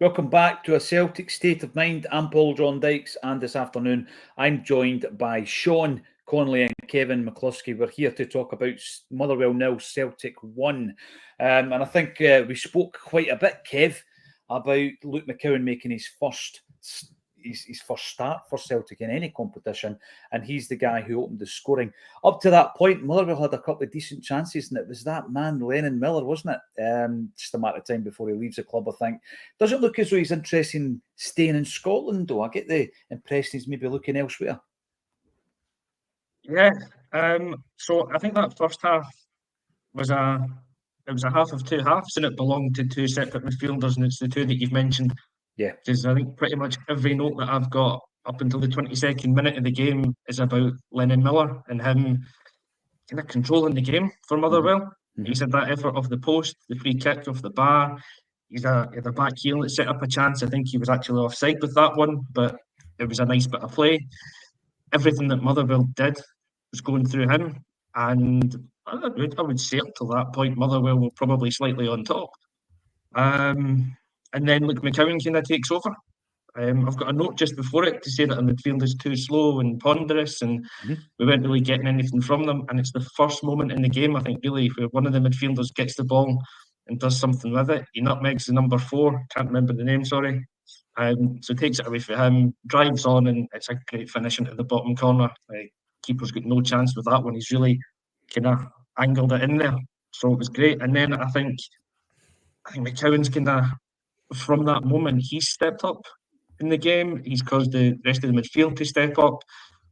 Welcome back to A Celtic State of Mind. I'm Paul John Dykes, and this afternoon I'm joined by Sean Connolly and Kevin McCluskey. We're here to talk about Motherwell 0, Celtic 1. And I think we spoke quite a bit, Kev, about Luke McCowan making his first start for Celtic in any competition, and he's the guy who opened the scoring. Up to that point, Motherwell had a couple of decent chances, and it was that man, Lennon Miller, wasn't it? Just a matter of time before he leaves the club, I think. Does it look as though he's interested in staying in Scotland, though? I get the impression he's maybe looking elsewhere. Yeah, so I think that first half was a half of two halves, and it belonged to two separate midfielders, and it's the two that you've mentioned. Yeah. Because I think pretty much every note that I've got up until the 22nd minute of the game is about Lennon Miller and him kind of controlling the game for Motherwell. Mm-hmm. He's had that effort off the post, the free kick off the bar. He had a back heel that set up a chance. I think he was actually offside with that one, but it was a nice bit of play. Everything that Motherwell did was going through him, and I would say up till that point, Motherwell were probably slightly on top. And then Luke McCowan kind of takes over. I've got a note just before it to say that our midfield is too slow and ponderous, and we weren't really getting anything from them. And it's the first moment in the game, I think, really, where one of the midfielders gets the ball and does something with it. He nutmegs the number 4, can't remember the name, sorry. So takes it away from him, drives on, and it's a great finish into the bottom corner. Keeper's got no chance with that one. He's really kind of angled it in there. So it was great. And then I think McCowan's kind of, from that moment, he's stepped up in the game. He's caused the rest of the midfield to step up.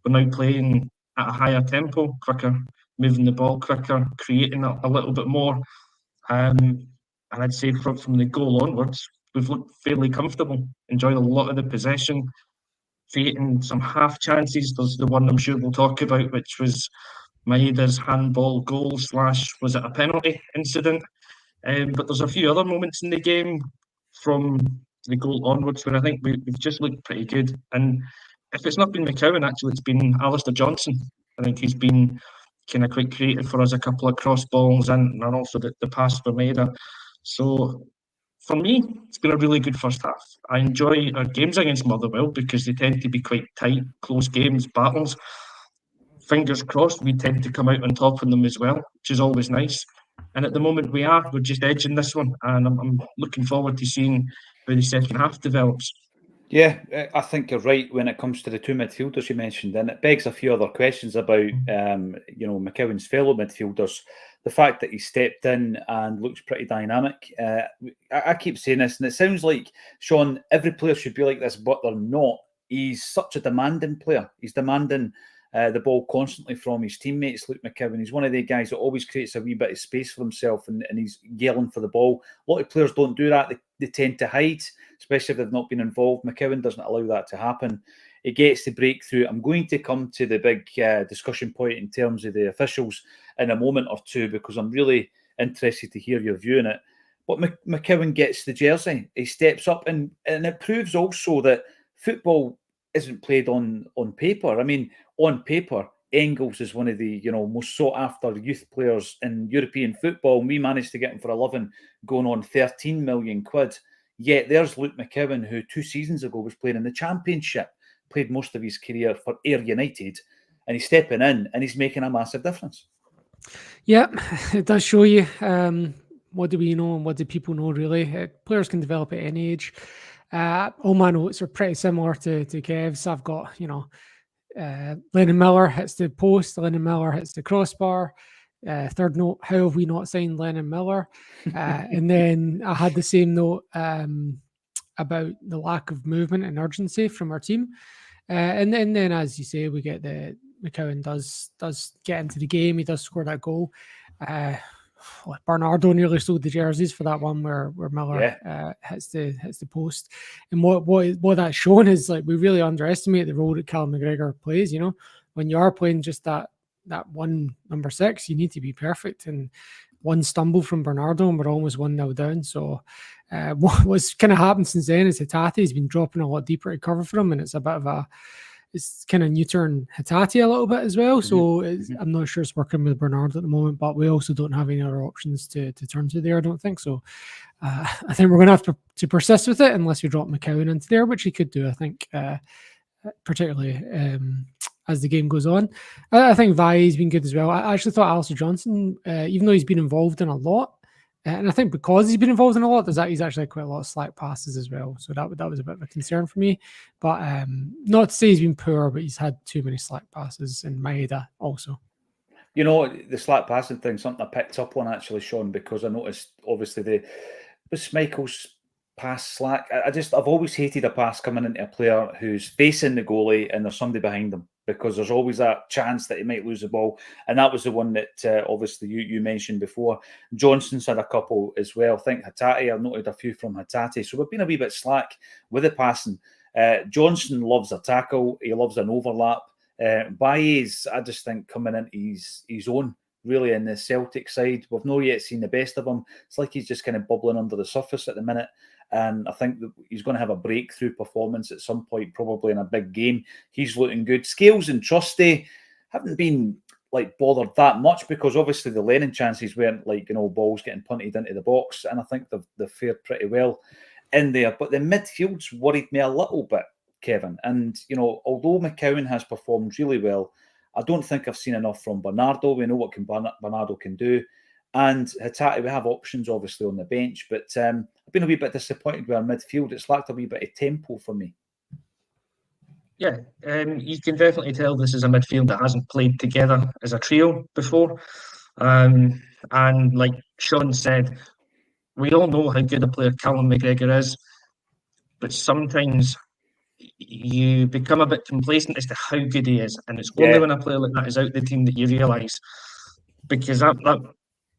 We're now playing at a higher tempo, quicker, moving the ball quicker, creating a little bit more. And I'd say from the goal onwards, we've looked fairly comfortable, enjoyed a lot of the possession, creating some half chances. There's the one I'm sure we'll talk about, which was Maeda's handball goal / was it a penalty incident? But there's a few other moments in the game from the goal onwards where I think we've just looked pretty good. And if it's not been McCowan, actually, it's been Alistair Johnson. I think he's been kind of quite creative for us, a couple of cross balls and also the pass for Maeda. So for me, it's been a really good first half. I enjoy our games against Motherwell because they tend to be quite tight, close games, battles. Fingers crossed, we tend to come out on top in them as well, which is always nice. And at the moment we're just edging this one, and I'm looking forward to seeing how the second half develops. Yeah, I think you're right when it comes to the two midfielders you mentioned, and it begs a few other questions about McCowan's fellow midfielders. The fact that he stepped in and looks pretty dynamic. I keep saying this, and it sounds like, Sean, every player should be like this, but they're not. He's such a demanding player. He's demanding the ball constantly from his teammates. Luke McCowan, he's one of the guys that always creates a wee bit of space for himself, and he's yelling for the ball. A lot of players don't do that. They tend to hide, especially if they've not been involved. McCowan doesn't allow that to happen. He gets the breakthrough. I'm going to come to the big discussion point in terms of the officials in a moment or two, because I'm really interested to hear your view on it. But McCowan gets the jersey. He steps up, and it proves also that football isn't played on paper. I mean, on paper, Engels is one of the most sought after youth players in European football, and we managed to get him for 11, going on 13 million quid. Yet there's Luke McCowan, who 2 seasons ago was playing in the Championship, played most of his career for Ayr United, and he's stepping in and he's making a massive difference. Yeah, it does show you what do we know and what do people know, really. Players can develop at any age. All my notes are pretty similar to Kev's. I've got, Lennon Miller hits the post, Lennon Miller hits the crossbar. Third note, how have we not signed Lennon Miller? And then I had the same note about the lack of movement and urgency from our team. And then, as you say, we get the McCowan does get into the game. He does score that goal. Bernardo nearly sold the jerseys for that one where Miller hits the post. And what that's shown is, like, we really underestimate the role that Callum McGregor plays. When you are playing just that one number 6, you need to be perfect. And one stumble from Bernardo and we're almost 1-0 down. So what's kind of happened since then is Hatate has been dropping a lot deeper to cover for him, and it's a bit of it's kind of neutering Hatate a little bit as well. So I'm not sure it's working with Bernard at the moment, but we also don't have any other options to turn to there, I don't think. So I think we're going to have to persist with it unless we drop McCowan into there, which he could do, I think, particularly as the game goes on. I think Vai's been good as well. I actually thought Alistair Johnson, even though he's been involved in a lot, and I think because he's been involved in a lot, he's actually quite a lot of slack passes as well. So that was a bit of a concern for me. But not to say he's been poor, but he's had too many slack passes in Maeda also. You know, the slack passing thing, something I picked up on actually, Sean, because I noticed obviously with Michael's pass slack. I've always hated a pass coming into a player who's facing the goalie and there's somebody behind them, because there's always that chance that he might lose the ball. And that was the one that obviously you mentioned before. Johnson's had a couple as well. I think Hatate, I've noted a few from Hatate. So we've been a wee bit slack with the passing. Johnson loves a tackle. He loves an overlap. Baez, I just think, coming into his own, really, in the Celtic side. We've not yet seen the best of him. It's like he's just kind of bubbling under the surface at the minute. And I think that he's going to have a breakthrough performance at some point, probably in a big game. He's looking good. Scales and Trusty haven't been like bothered that much, because obviously the Lennon chances weren't like, balls getting punted into the box. And I think they've fared pretty well in there. But the midfield's worried me a little bit, Kevin. And, although McCowan has performed really well, I don't think I've seen enough from Bernardo. We know what Bernardo can do. And Hatate, we have options obviously on the bench, but I've been a wee bit disappointed with our midfield. It's lacked a wee bit of tempo for me. Yeah, you can definitely tell this is a midfield that hasn't played together as a trio before. And like Sean said, we all know how good a player Callum McGregor is, but sometimes you become a bit complacent as to how good he is. And it's only when a player like that is out the team that you realise, because that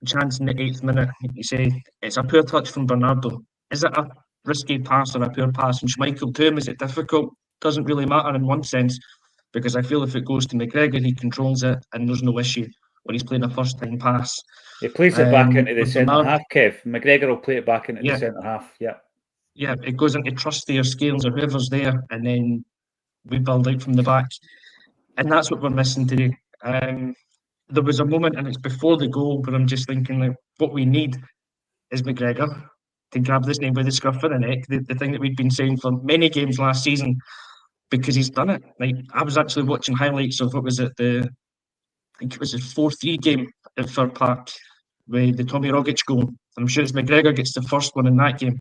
chance in the 8th minute, you say it's a poor touch from Bernardo. Is it a risky pass or a poor pass from Schmeichel to him? Is it difficult? Doesn't really matter in one sense, because I feel if it goes to McGregor, he controls it and there's no issue when he's playing a first-time pass. He plays it back into the centre-half, Kev. McGregor will play it back into the centre-half, Yeah, it goes into Trusty or Scales or whoever's there, and then we build out from the back. And that's what we're missing today. There was a moment, and it's before the goal, where I'm just thinking, like, what we need is McGregor to grab this name by the scruff of the neck, the thing that we'd been saying for many games last season, because he's done it. Like, I was actually watching highlights of, what was it, I think it was a 4-3 game at Fir Park with the Tommy Rogic goal. I'm sure it's McGregor gets the first one in that game.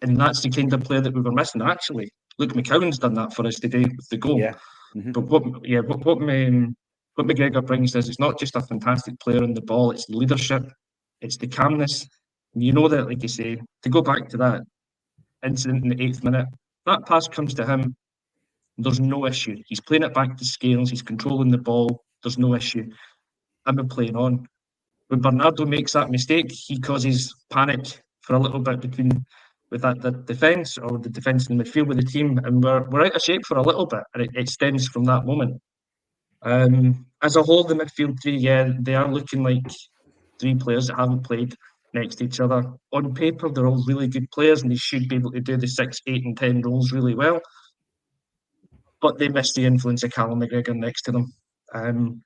And that's the kind of player that we were missing, actually. Luke McCowan's done that for us today with the goal. Yeah. Mm-hmm. But what McGregor brings is, it's not just a fantastic player on the ball, it's leadership, it's the calmness. You know that, like you say, to go back to that incident in the 8th minute, that pass comes to him, there's no issue. He's playing it back to Scales, he's controlling the ball, there's no issue. And we're playing on. When Bernardo makes that mistake, he causes panic for a little bit with the defence, or the defence in the midfield with the team, and we're out of shape for a little bit, and it stems from that moment. As a whole, the midfield three, they are looking like 3 players that haven't played next to each other. On paper, they're all really good players, and they should be able to do the 6, 8, and 10 roles really well. But they miss the influence of Callum McGregor next to them.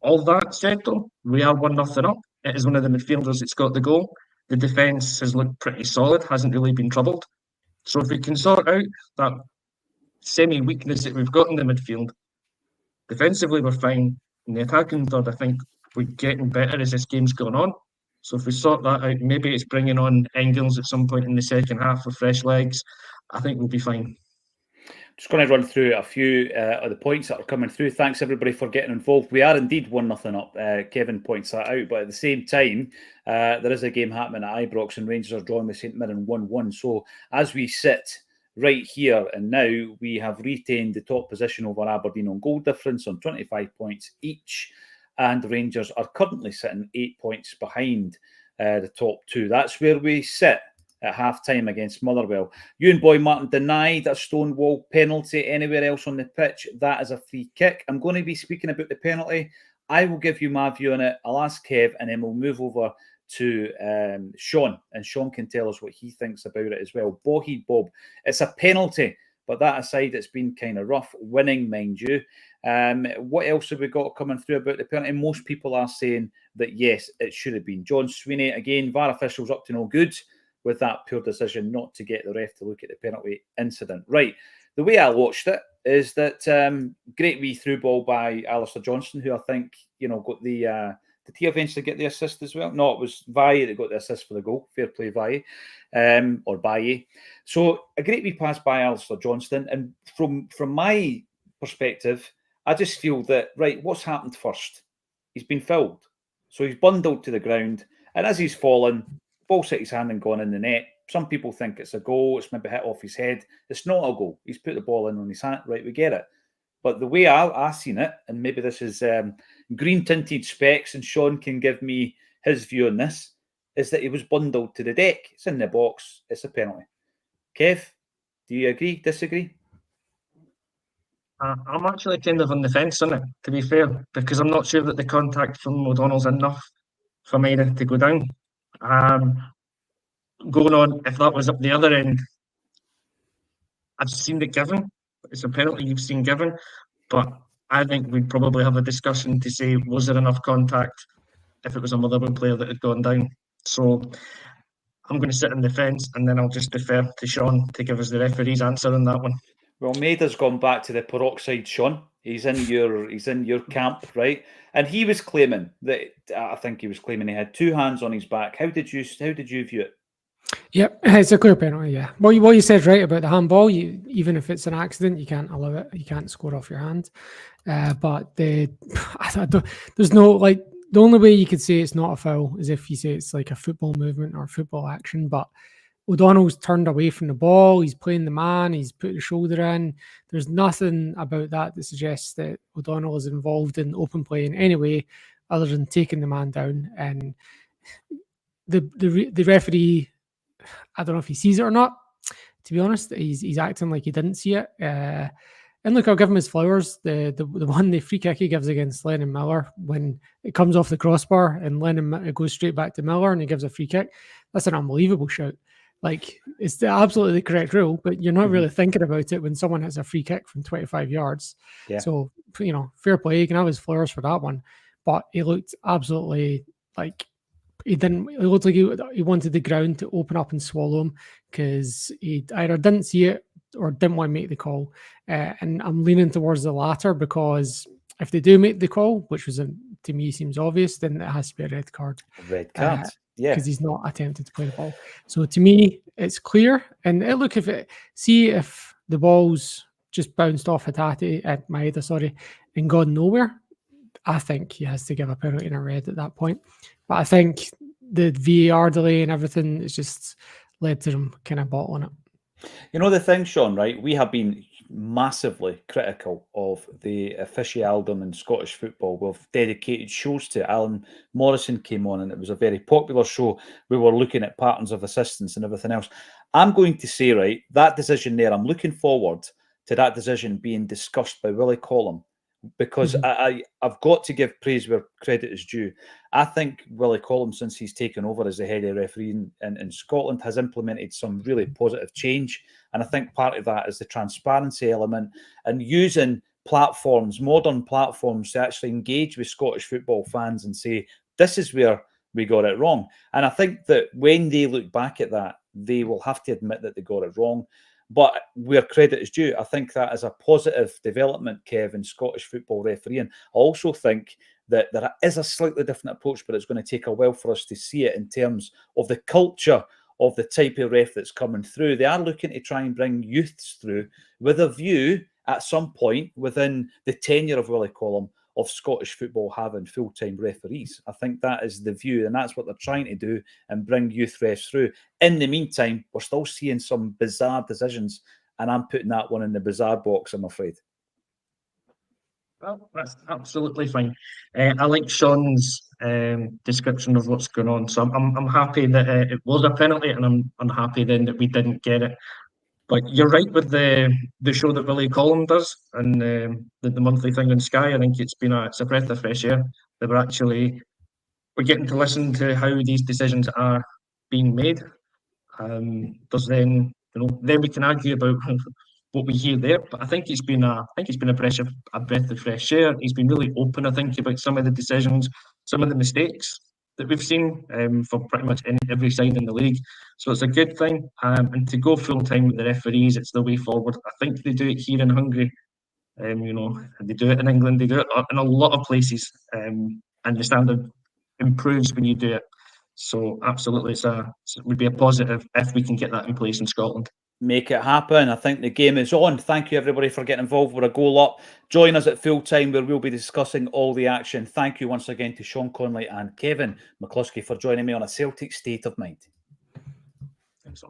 All that said, though, we are 1-0 up. It is one of the midfielders that's got the goal. The defence has looked pretty solid, hasn't really been troubled. So if we can sort out that semi-weakness that we've got in the midfield, defensively we're fine. In the attacking third, I think we're getting better as this game's gone on. So if we sort that out, maybe it's bringing on Engels at some point in the second half for fresh legs, I think we'll be fine. Just going to run through a few of the points that are coming through. Thanks everybody for getting involved. We are indeed 1-0 up. Kevin points that out, but at the same time, there is a game happening at Ibrox, and Rangers are drawing with St Mirren 1-1. So as we sit right here and now, we have retained the top position over Aberdeen on goal difference on 25 points each, and Rangers are currently sitting 8 points behind the top 2. That's where we sit at half-time against Motherwell. You and Boy Martin denied a Stonewall penalty anywhere else on the pitch. That is a free kick. I'm going to be speaking about the penalty. I will give you my view on it. I'll ask Kev, and then we'll move over to Sean, and Sean can tell us what he thinks about it as well. Boheed Bob, it's a penalty, But that aside, it's been kind of rough. Winning, mind you. What else have we got coming through about the penalty? Most people are saying that yes, it should have been. John Sweeney, again, VAR officials up to no good with that poor decision not to get the ref to look at the penalty incident. Right, the way I watched it is that great wee through ball by Alistair Johnston, who I think, got the... did he eventually get the assist as well? No, it was Valle that got the assist for the goal. Fair play, Valle, or Baye. So a great wee pass by Alistair Johnston. And from my perspective, I just feel that, right, what's happened first? He's been fouled. So he's bundled to the ground. And as he's fallen, ball's hit his hand and gone in the net. Some people think it's a goal. It's maybe hit off his head. It's not a goal. He's put the ball in on his hand. Right, we get it. But the way I seen it, and maybe this is green tinted specs, and Sean can give me his view on this, is that he was bundled to the deck. It's in the box. It's a penalty. Kev, do you agree? Disagree? I'm actually kind of on the fence on it, to be fair, because I'm not sure that the contact from O'Donnell's enough for Maida to go down. Going on, if that was up the other end, I've seen it given. It's a penalty you've seen given, but I think we'd probably have a discussion to say, was there enough contact if it was a Motherwell player that had gone down? So I'm going to sit on the fence, and then I'll just defer to Sean to give us the referee's answer on that one. Well, Maida's gone back to the peroxide, Sean. He's in your camp, right? And he was claiming that, I think he was claiming he had two hands on his back. How did you view it? Yep, it's a clear penalty. Yeah, what you said right about the handball. Even if it's an accident, you can't allow it. You can't score off your hand. But there's no, like, the only way you could say it's not a foul is if you say it's like a football movement or football action. But O'Donnell's turned away from the ball. He's playing the man. He's put the shoulder in. There's nothing about that suggests that O'Donnell is involved in open play in any way other than taking the man down. And the referee, I don't know if he sees it or not. To be honest, he's acting like he didn't see it. And look, I'll give him his flowers. The free kick he gives against Lennon Miller, when it comes off the crossbar and it goes straight back to Miller and he gives a free kick, that's an unbelievable shout. Like, it's absolutely the correct rule, but you're not really thinking about it when someone hits a free kick from 25 yards. Yeah. So, fair play. You can have his flowers for that one. But he looked absolutely like it looked like he wanted the ground to open up and swallow him, because he either didn't see it or didn't want to make the call. And I'm leaning towards the latter, because if they do make the call, which was to me seems obvious, then it has to be a red card. Red card, yeah, because he's not attempted to play the ball. So to me, it's clear. And look, if the ball's just bounced off Maeda, and gone nowhere, I think he has to give a penalty and a red at that point. But I think the VAR delay and everything has just led to them kind of bottling it. You know the thing, Sean, right? We have been massively critical of the officialdom in Scottish football. We've dedicated shows to it. Alan Morrison came on, and it was a very popular show. We were looking at patterns of assistance and everything else. I'm going to say, right, that decision there, I'm looking forward to that decision being discussed by Willie Collum, because I've got to give praise where credit is due. I think Willie Collum, since he's taken over as the head of referee in Scotland, has implemented some really positive change. And I think part of that is the transparency element and using platforms, modern platforms, to actually engage with Scottish football fans and say, this is where we got it wrong. And I think that when they look back at that, they will have to admit that they got it wrong. But where credit is due, I think that is a positive development, Kev, in Scottish football refereeing. I also think that there is a slightly different approach, but it's going to take a while for us to see it in terms of the culture of the type of ref that's coming through. They are looking to try and bring youths through with a view at some point within the tenure of Willie Collum of Scottish football having full-time referees. I think that is the view, and that's what they're trying to do, and bring youth refs through. In the meantime, we're still seeing some bizarre decisions, and I'm putting that one in the bizarre box, I'm afraid. Well, that's absolutely fine. I like Sean's description of what's going on, so I'm happy that it was a penalty, and I'm unhappy then that we didn't get it. But you're right with the show that Willie Collum does, and the monthly thing on Sky. I think it's a breath of fresh air that we're getting to listen to how these decisions are being made. Then we can argue about what we hear there. But I think it's been a breath of fresh air. He's been really open, I think, about some of the decisions, some of the mistakes that we've seen for pretty much every side in the league. So it's a good thing. And to go full time with the referees, it's the way forward. I think they do it here in Hungary. They do it in England. They do it in a lot of places, and the standard improves when you do it. So absolutely, it would be a positive if we can get that in place in Scotland. Make it happen. I think the game is on. Thank you, everybody, for getting involved with a goal up. Join us at full time where we'll be discussing all the action. Thank you once again to Sean Conley and Kevin McCluskey for joining me on A Celtic State of Mind.